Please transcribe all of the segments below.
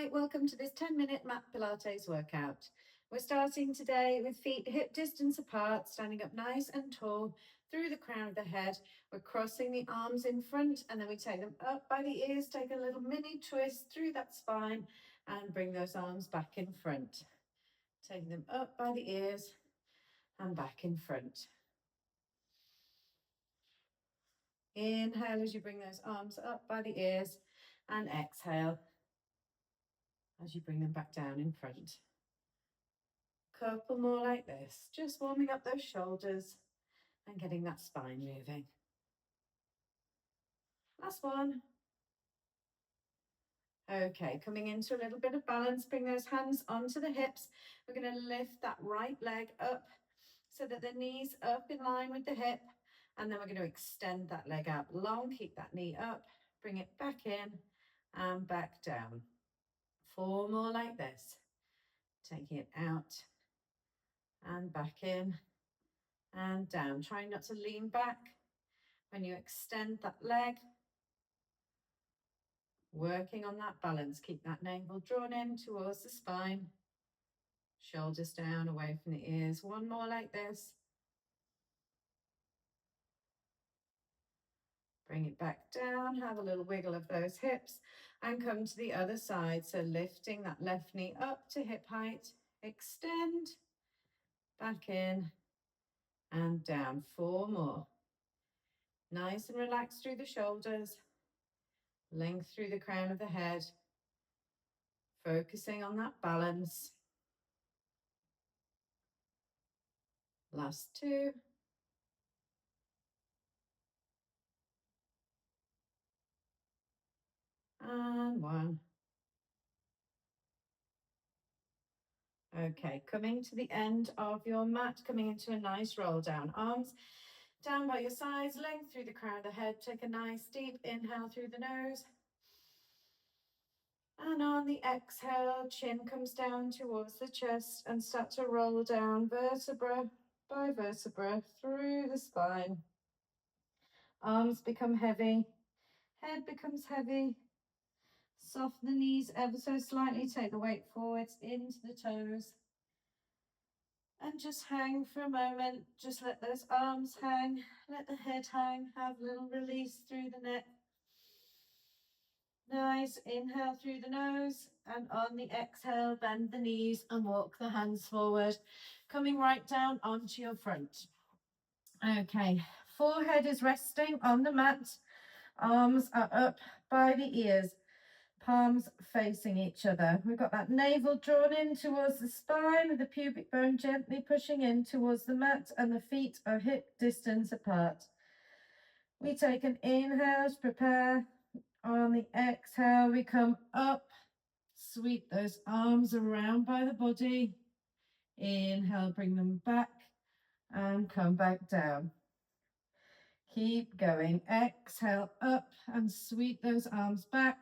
Hi, welcome to this 10-minute mat Pilates workout. We're starting today with feet hip distance apart, standing up nice and tall through the crown of the head. We're crossing the arms in front and then we take them up by the ears, take a little mini twist through that spine and bring those arms back in front. Taking them up by the ears and back in front. Inhale as you bring those arms up by the ears and exhale as you bring them back down in front. Couple more like this, just warming up those shoulders and getting that spine moving. Last one. Okay, coming into a little bit of balance, bring those hands onto the hips. We're going to lift that right leg up so that the knee's up in line with the hip, and then we're going to extend that leg out long, keep that knee up, bring it back in and back down. 4 more like this. Taking it out and back in and down. Try not to lean back when you extend that leg. Working on that balance. Keep that navel drawn in towards the spine. Shoulders down, away from the ears. 1 more like this. Bring it back down. Have a little wiggle of those hips and come to the other side. So lifting that left knee up to hip height. Extend. Back in and down. 4 more. Nice and relaxed through the shoulders. Length through the crown of the head. Focusing on that balance. Last 2. And 1. Okay, coming to the end of your mat, coming into a nice roll down. Arms down by your sides, length through the crown of the head. Take a nice deep inhale through the nose. And on the exhale, chin comes down towards the chest and start to roll down vertebra by vertebra through the spine. Arms become heavy, head becomes heavy. Soften the knees ever so slightly, take the weight forwards into the toes. And just hang for a moment, just let those arms hang, let the head hang, have a little release through the neck. Nice, inhale through the nose, and on the exhale, bend the knees and walk the hands forward, coming right down onto your front. Okay, forehead is resting on the mat, arms are up by the ears. Palms facing each other. We've got that navel drawn in towards the spine with the pubic bone gently pushing in towards the mat, and the feet are hip distance apart. We take an inhale to prepare. On the exhale, we come up. Sweep those arms around by the body. Inhale, bring them back and come back down. Keep going. Exhale up and sweep those arms back.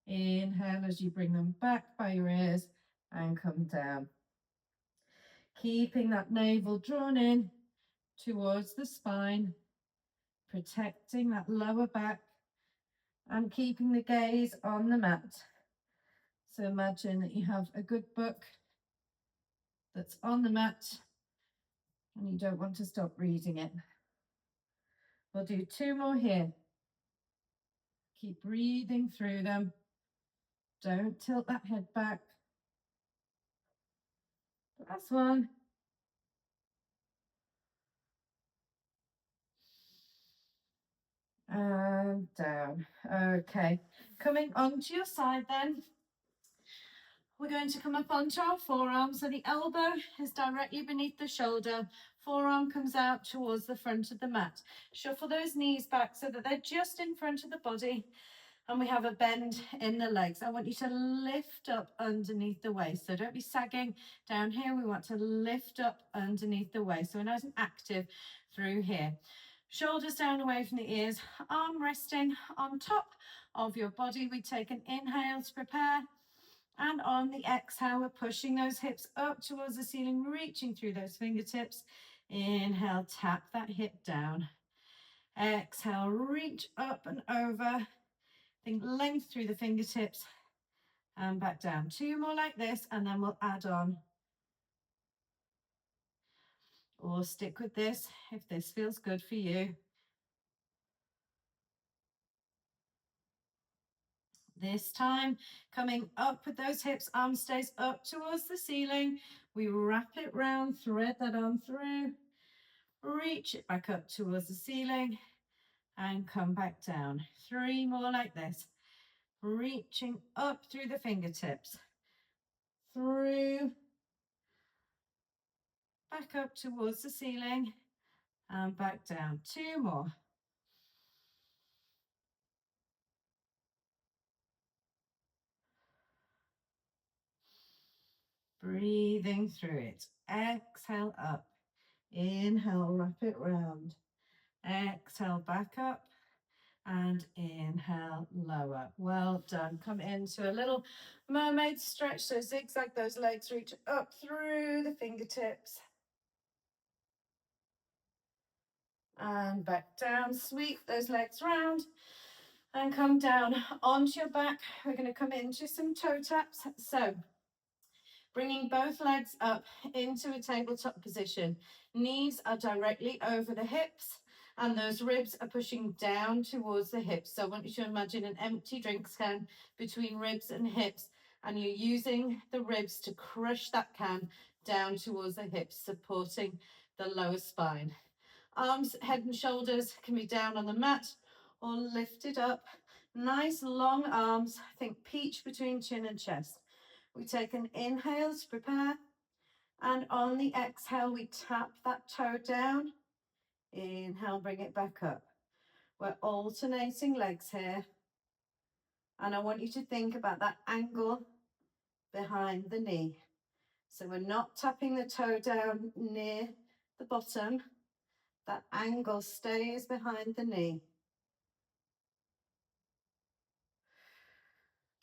Inhale as you bring them back by your ears and come down. Keeping that navel drawn in towards the spine, protecting that lower back and keeping the gaze on the mat. So imagine that you have a good book that's on the mat and you don't want to stop reading it. We'll do 2 more here. Keep breathing through them. Don't tilt that head back. Last one. And down. Okay, coming onto your side then. We're going to come up onto our forearm. So the elbow is directly beneath the shoulder. Forearm comes out towards the front of the mat. Shuffle those knees back so that they're just in front of the body. And we have a bend in the legs. I want you to lift up underneath the waist. So don't be sagging down here. We want to lift up underneath the waist. So we're nice and active through here. Shoulders down away from the ears. Arm resting on top of your body. We take an inhale to prepare. And on the exhale, we're pushing those hips up towards the ceiling, reaching through those fingertips. Inhale, tap that hip down. Exhale, reach up and over. Think length through the fingertips and back down. 2 more like this, and then we'll add on, or stick with this if this feels good for you. This time, coming up with those hips, arm stays up towards the ceiling. We wrap it round, thread that arm through, reach it back up towards the ceiling, and come back down. 3 more like this. Reaching up through the fingertips, through, back up towards the ceiling, and back down. 2 more. Breathing through it. Exhale up. Inhale, wrap it round. Exhale, back up. And inhale, lower. Well done. Come into a little mermaid stretch. So zigzag those legs, reach up through the fingertips. And back down. Sweep those legs round. And come down onto your back. We're going to come into some toe taps. So bringing both legs up into a tabletop position. Knees are directly over the hips and those ribs are pushing down towards the hips. So I want you to imagine an empty drink can between ribs and hips, and you're using the ribs to crush that can down towards the hips, supporting the lower spine. Arms, head and shoulders can be down on the mat or lifted up. Nice long arms, think peach between chin and chest. We take an inhale to prepare, and on the exhale, we tap that toe down. Inhale, bring it back up. We're alternating legs here, and I want you to think about that angle behind the knee. So we're not tapping the toe down near the bottom. That angle stays behind the knee.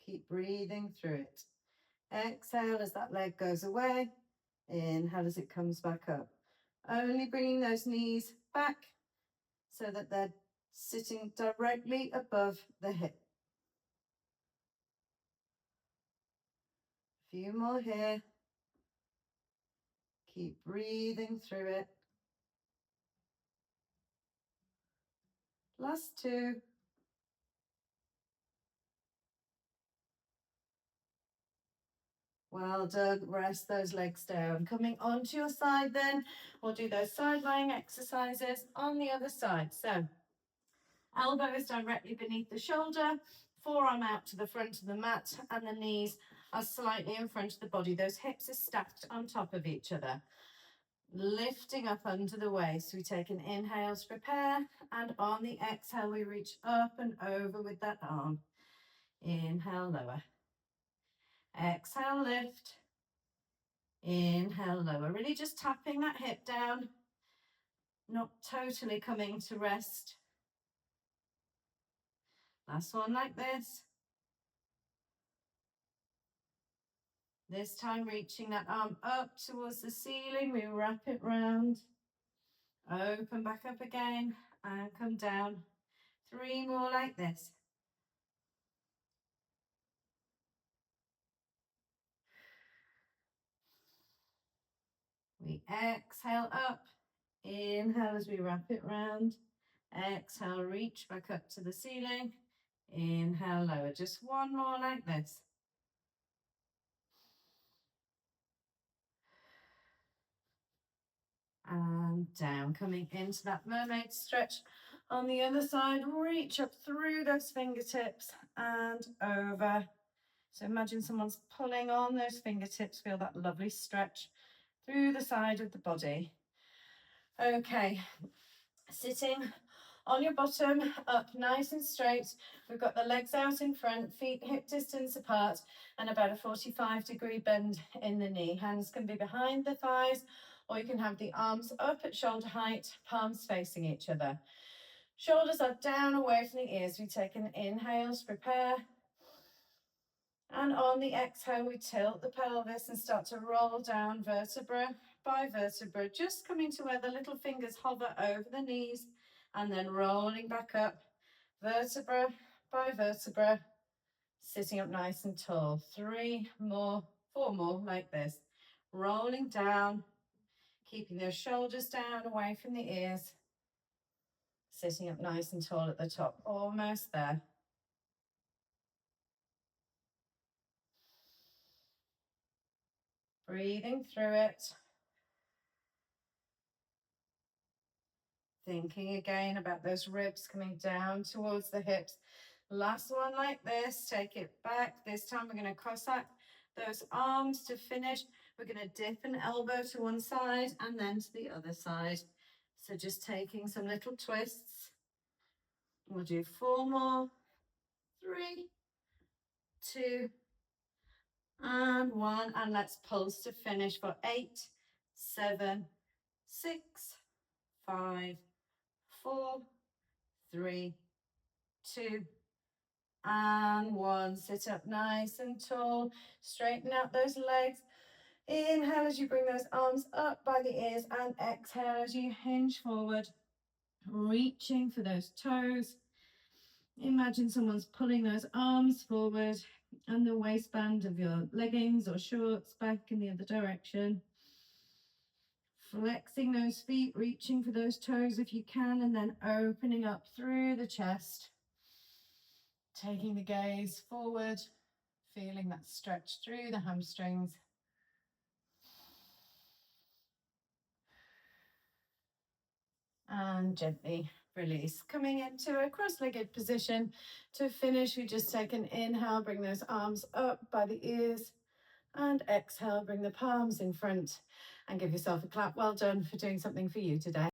Keep breathing through it. Exhale as that leg goes away. Inhale as it comes back up. Only bringing those knees back so that they're sitting directly above the hip. A few more here. Keep breathing through it. Last 2. Well done. Rest those legs down. Coming onto your side then, we'll do those side lying exercises on the other side. So elbow is directly beneath the shoulder, forearm out to the front of the mat, and the knees are slightly in front of the body. Those hips are stacked on top of each other. Lifting up under the waist, we take an inhale to prepare, and on the exhale, we reach up and over with that arm. Inhale, lower. Exhale, lift. Inhale, lower. Really just tapping that hip down, not totally coming to rest. Last one like this. This time reaching that arm up towards the ceiling, we wrap it round. Open back up again and come down. 3 more like this. We exhale up. Inhale as we wrap it round. Exhale, reach back up to the ceiling. Inhale, lower. Just 1 more like this. And down, coming into that mermaid stretch. On the other side, reach up through those fingertips and over. So imagine someone's pulling on those fingertips. Feel that lovely stretch through the side of the body. Okay, sitting on your bottom, up nice and straight. We've got the legs out in front, feet hip distance apart, and about a 45-degree bend in the knee. Hands can be behind the thighs, or you can have the arms up at shoulder height, palms facing each other. Shoulders are down away from the ears. We take an inhale to prepare. And on the exhale, we tilt the pelvis and start to roll down vertebra by vertebra, just coming to where the little fingers hover over the knees and then rolling back up vertebra by vertebra, Sitting up nice and tall. 3 more, 4 more like this. Rolling down, keeping those shoulders down away from the ears. Sitting up nice and tall at the top, almost there. Breathing through it. Thinking again about those ribs coming down towards the hips. Last one like this, take it back. This time we're going to cross out those arms to finish. We're going to dip an elbow to one side and then to the other side. So just taking some little twists. We'll do 4 more, 3, 2, and 1. And let's pulse to finish for 8, 7, 6, 5, 4, 3, 2, and 1. Sit up nice and tall. Straighten out those legs. Inhale as you bring those arms up by the ears, and exhale as you hinge forward, reaching for those toes. Imagine someone's pulling those arms forward and the waistband of your leggings or shorts back in the other direction. Flexing those feet, reaching for those toes if you can, and then opening up through the chest. Taking the gaze forward, feeling that stretch through the hamstrings. And gently release. Coming into a cross-legged position. To finish, we just take an inhale, bring those arms up by the ears, and exhale, bring the palms in front, and give yourself a clap. Well done for doing something for you today.